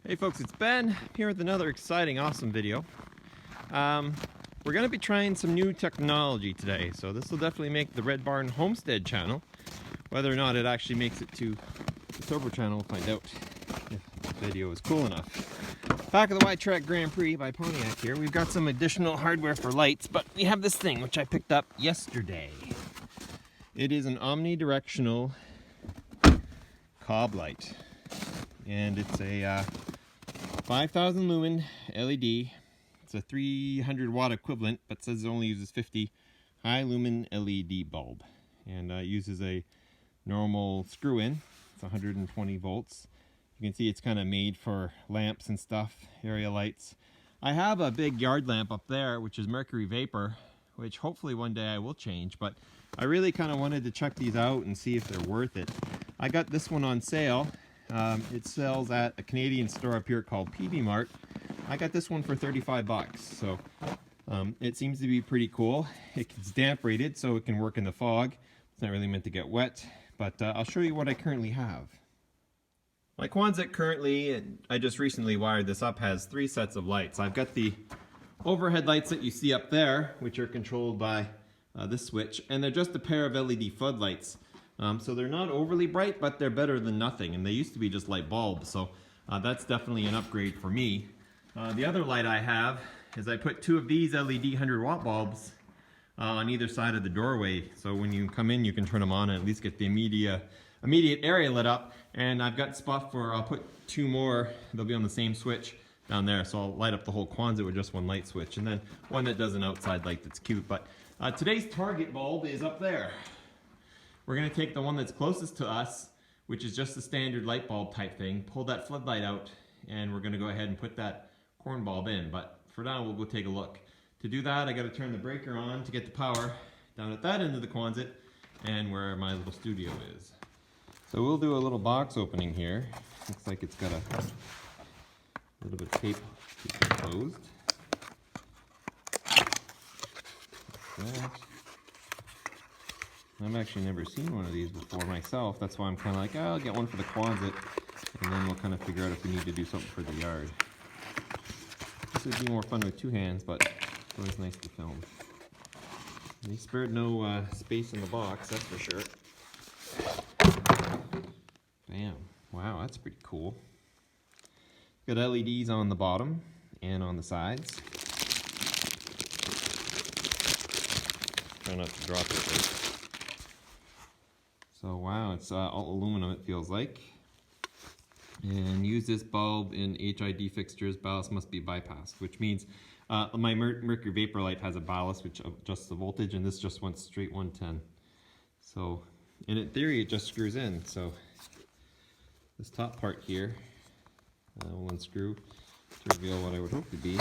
Hey folks, it's Ben here with another exciting, awesome video. We're going to be trying some new technology today, so this will definitely make the Red Barn Homestead channel. Whether or not it actually makes it to the Sober channel, we'll find out if this video is cool enough. Back of the White Track Grand Prix by Pontiac here. We've got some additional hardware for lights, but we have this thing which I picked up yesterday. It is an omnidirectional cob light, and it's a 5,000 lumen LED. It's a 300 watt equivalent, but says it only uses 50 high lumen LED bulb, and uses a normal screw in. It's 120 volts. You can see it's kind of made for lamps and stuff, area lights. I have a big yard lamp up there, which is mercury vapor, which hopefully one day I will change, but I really kind of wanted to check these out and see if they're worth it. I got this one on sale. It sells at a Canadian store up here called PV Mart. I got this one for 35 bucks, so it seems to be pretty cool. It's damp rated, so it can work in the fog. It's not really meant to get wet, but I'll show you what I currently have. My quonset currently, and I just recently wired this up, has 3 sets of lights. I've got the overhead lights that you see up there, which are controlled by this switch, and they're just a pair of LED floodlights. So they're not overly bright, but they're better than nothing, and they used to be just light bulbs, so that's definitely an upgrade for me. The other light I have is I put 2 of these LED 100 watt bulbs on either side of the doorway, so when you come in you can turn them on and at least get the immediate area lit up. And I've got spot for, I'll put 2 more, they'll be on the same switch down there, so I'll light up the whole quonset with just one light switch, and then one that does an outside light that's cute. But today's target bulb is up there. We're going to take the one that's closest to us, which is just a standard light bulb type thing, pull that floodlight out, and we're going to go ahead and put that corn bulb in. But for now, we'll go take a look. To do that, I got to turn the breaker on to get the power down at that end of the quonset and where my little studio is. So we'll do a little box opening here. Looks like it's got a little bit of tape to keep it closed. Like that. I've actually never seen one of these before myself. That's why I'm kind of like, oh, I'll get one for the quonset, and then we'll kind of figure out if we need to do something for the yard. This would be more fun with 2 hands, but it's always nice to film. They spared no space in the box, that's for sure. Bam. Wow, that's pretty cool. Got LEDs on the bottom and on the sides. Try not to drop it there. So wow, it's all aluminum, it feels like. And use this bulb in HID fixtures. Ballast must be bypassed, which means my mercury vapor light has a ballast which adjusts the voltage, and this just went straight 110. So in theory it just screws in. So this top part here will unscrew to reveal what I would hope to be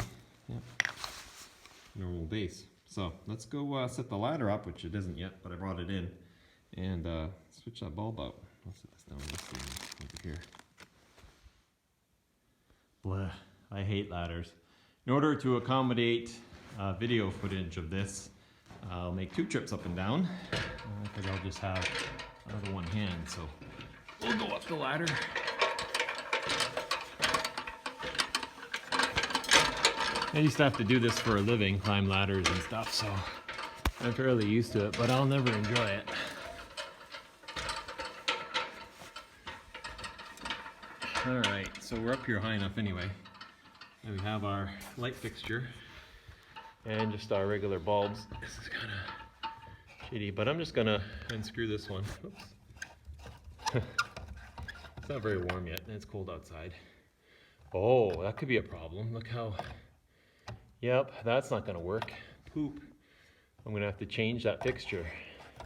normal base. So let's go set the ladder up, which it isn't yet, but I brought it in, and switch that bulb out. I'll set this down this thing over here. Blah, I hate ladders. In order to accommodate video footage of this, I'll make 2 trips up and down, because I'll just have another one hand. So we'll go up the ladder. I used to have to do this for a living, climb ladders and stuff, so I'm fairly used to it, but I'll never enjoy it. Alright, so we're up here high enough anyway. And we have our light fixture and just our regular bulbs. This is kind of shitty, but I'm just gonna unscrew this one. Oops. It's not very warm yet, and it's cold outside. Oh, that could be a problem. Look how... Yep, that's not gonna work. Poop. I'm gonna have to change that fixture.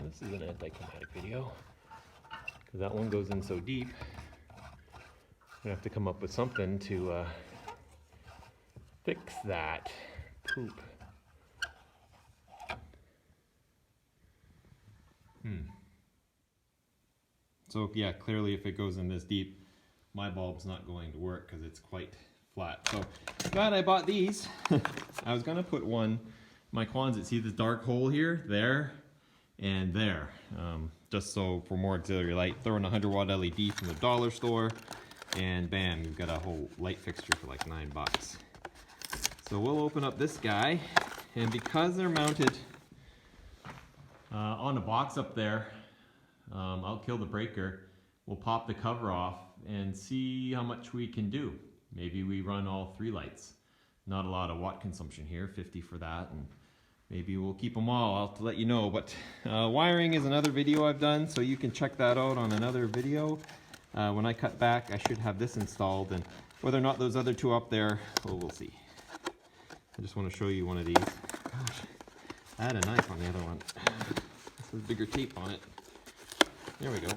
This is an anti-climatic video, because that one goes in so deep. I'm gonna have to come up with something to fix that poop. So yeah, clearly if it goes in this deep, my bulb's not going to work because it's quite flat. So glad I bought these. I was gonna put one, my quonset, see this dark hole here, there, and there. Just so for more auxiliary light. Throw in a 100 watt LED from the dollar store. And bam, you've got a whole light fixture for like $9. So we'll open up this guy, and because they're mounted on a box up there, I'll kill the breaker. We'll pop the cover off and see how much we can do. Maybe we run all 3 lights. Not a lot of watt consumption here, 50 for that, and maybe we'll keep them all. I'll have to let you know. But wiring is another video I've done, so you can check that out on another video. When I cut back, I should have this installed, and whether or not those other 2 up there, well, we'll see. I just want to show you one of these. Gosh, I had a knife on the other one. This has bigger tape on it. There we go.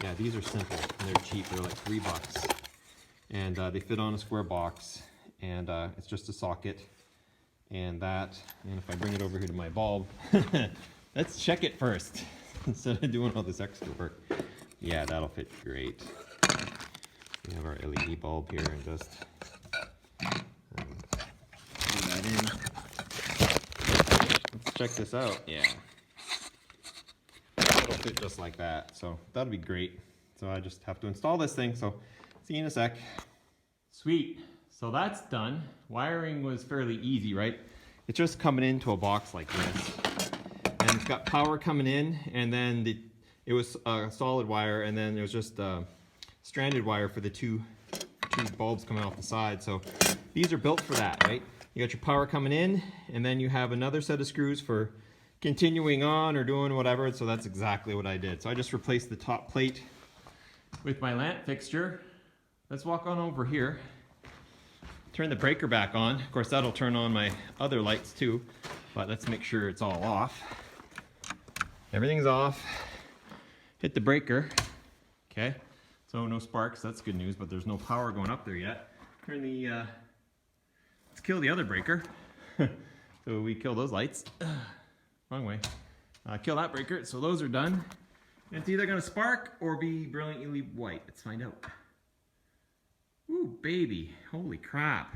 Yeah, these are simple and they're cheap. They're like $3. And they fit on a square box, and it's just a socket and that. And if I bring it over here to my bulb, let's check it first instead of doing all this extra work. Yeah, that'll fit great. We have our LED bulb here, and just put that in. Let's check this out. Yeah, it'll fit just like that. So that'll be great. So I just have to install this thing. So see you in a sec. Sweet. So that's done. Wiring was fairly easy, right? It's just coming into a box like this, and it's got power coming in, and then it was a solid wire, and then there was just stranded wire for the two bulbs coming off the side. So these are built for that, right? You got your power coming in, and then you have another set of screws for continuing on or doing whatever. So that's exactly what I did. So I just replaced the top plate with my lamp fixture. Let's walk on over here. Turn the breaker back on. Of course, that'll turn on my other lights too, but let's make sure it's all off. Everything's off. Hit the breaker. Okay, so no sparks, that's good news, but there's no power going up there yet. Turn the, let's kill the other breaker. So we kill those lights. Wrong way. Kill that breaker, so those are done. And it's either gonna spark or be brilliantly white. Let's find out. Ooh, baby, holy crap.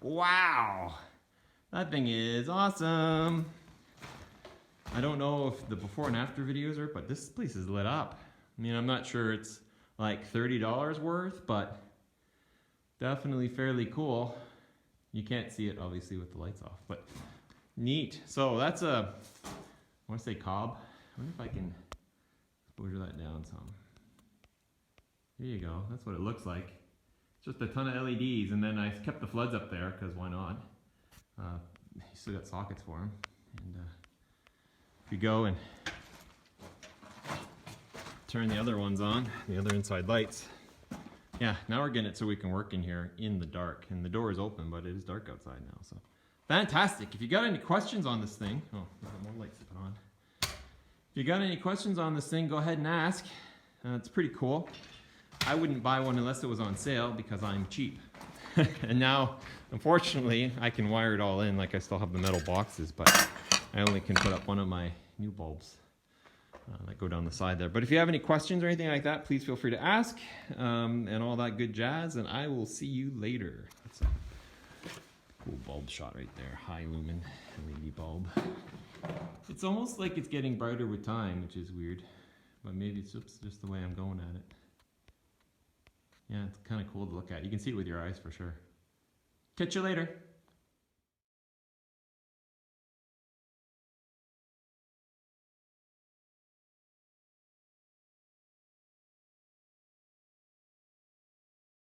Wow, that thing is awesome. I don't know if the before and after videos are, but this place is lit up. I mean, I'm not sure it's like $30 worth, but definitely fairly cool. You can't see it obviously with the lights off, but neat. So that's I want to say cob. I wonder if I can exposure that down some. There you go, that's what it looks like. It's just a ton of LEDs, and then I kept the floods up there, because why not? You still got sockets for them. And if you go and turn the other ones on, the other inside lights, yeah, now we're getting it so we can work in here in the dark. And the door is open, but it is dark outside now, so. Fantastic. If you got any questions on this thing, oh, there's more lights to put on. If you got any questions on this thing, go ahead and ask. It's pretty cool. I wouldn't buy one unless it was on sale because I'm cheap. And now, unfortunately, I can wire it all in. Like, I still have the metal boxes, but I only can put up one of my new bulbs that go down the side there. But if you have any questions or anything like that, please feel free to ask, and all that good jazz, and I will see you later. That's a cool bulb shot right there. High lumen LED bulb. It's almost like it's getting brighter with time, which is weird, but maybe it's just the way I'm going at it. Yeah, it's kind of cool to look at. You can see it with your eyes for sure. Catch you later.